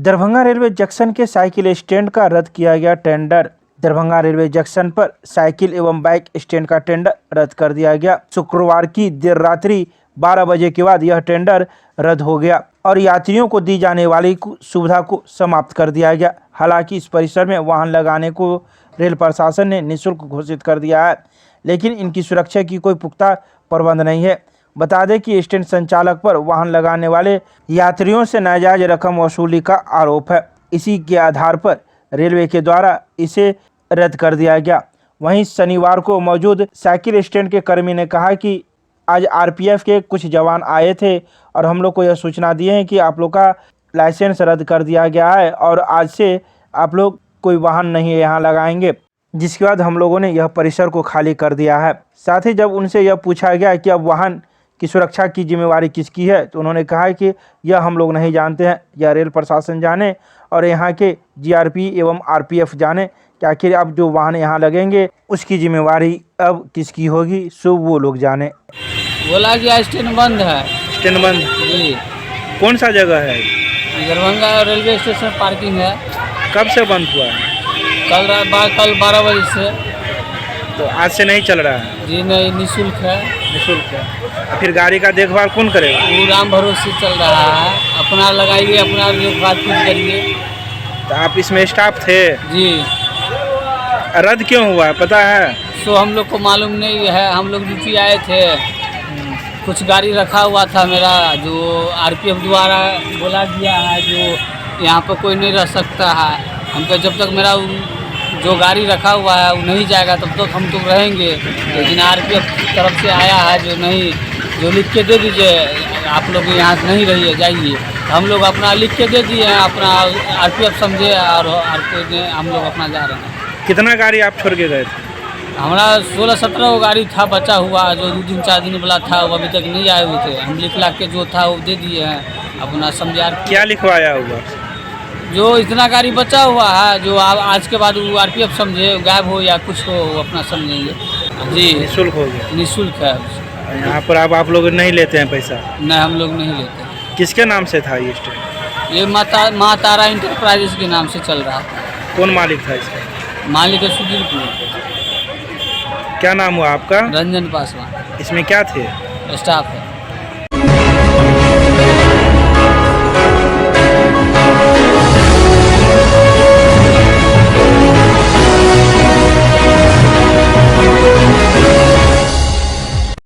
Darbhanga railway junction के cycle stand का रद्द किया गया टेंडर। दरभंगा रेलवे जंक्शन पर साइकिल एवं बाइक स्टैंड का टेंडर रद्द कर दिया गया। शुक्रवार की देर रात्रि 12 बजे के बाद यह टेंडर रद्द हो गया और यात्रियों को दी जाने वाली सुविधा को समाप्त कर दिया गया। हालांकि इस परिसर में वाहन लगाने को रेल प्रशासन ने निःशुल्क घोषित कर दिया है, लेकिन इनकी सुरक्षा की कोई पुख्ता प्रबंध नहीं है। बता दें कि स्टैंड संचालक पर वाहन लगाने वाले यात्रियों से नाजायज रकम वसूली का आरोप है। इसी के आधार पर रेलवे के द्वारा इसे रद्द कर दिया गया। वहीं शनिवार को मौजूद साइकिल स्टैंड के कर्मी ने कहा कि आज आरपीएफ के कुछ जवान आए थे और हम लोग को यह सूचना दिए हैं कि आप लोग का लाइसेंस रद्द कर दिया गया है और आज से आप लोग कोई वाहन नहीं यहाँ लगाएंगे, जिसके बाद हम लोगों ने यह परिसर को खाली कर दिया है। साथ ही जब उनसे यह पूछा गया कि अब वाहन की सुरक्षा की जिम्मेवारी किसकी है, तो उन्होंने कहा कि यह हम लोग नहीं जानते हैं, यह रेल प्रशासन जाने और यहाँ के जीआरपी एवं आरपीएफ जाने कि आखिर अब जो वाहन यहाँ लगेंगे उसकी जिम्मेवारी अब किसकी होगी, सो वो लोग जाने। बोला गया स्टैंड बंद है। स्टैंड बंद जी। कौन सा जगह है? दरभंगा रेलवे स्टेशन पार्किंग है। कब से बंद हुआ है? कल 12 बजे से। तो आज से नहीं चल रहा है? जी नहीं, निःशुल्क है। निःशुल्क है। फिर गाड़ी का देखभाल कौन करेगा? वो राम भरोसे चल रहा है। अपना लगाइए, अपना देखभाल खुद करिए। तो आप इसमें स्टाफ थे? जी। रद्द क्यों हुआ है पता है? सो हम लोग को मालूम नहीं है। हम लोग ड्यूटी आए थे, कुछ गाड़ी रखा हुआ था मेरा, जो आरपीएफ द्वारा बोला गया है जो यहाँ पर कोई नहीं रह सकता है। हमको जब तक मेरा जो गाड़ी रखा हुआ है वो नहीं जाएगा तब तक हम तो रहेंगे। लेकिन आरपीएफ तरफ से आया है जो नहीं, जो लिख के दे दीजिए आप लोग यहाँ से नहीं रहिए, जाइए। हम लोग अपना लिख के दे दिए हैं, अपना आरपीएफ समझे और हम लोग अपना जा रहे हैं। कितना गाड़ी आप छोड़ के गए थे? हमारा 16-17 गाड़ी था बचा हुआ, जो 2 दिन 4 दिन वाला था, वो अभी तक नहीं आए हुए थे। हम लिख के जो था वो दे दिए हैं अपना समझा। क्या लिखवाया हुआ? जो इतना गाड़ी बचा हुआ है, जो आज के बाद वो आरपीएफ समझे गायब हो या कुछ हो, वो अपना समझेंगे। जी निःशुल्क हो गया? निःशुल्क है। यहाँ पर आप लोग नहीं लेते हैं पैसा? नहीं, हम लोग नहीं लेते। किसके नाम से था ये स्टैंड? ये माँ तारा इंटरप्राइजेस के नाम से चल रहा था। कौन मालिक था इसका? मालिक है सुधीर कुमार। क्या नाम हुआ आपका? रंजन पासवान। इसमें क्या थे? स्टाफ है।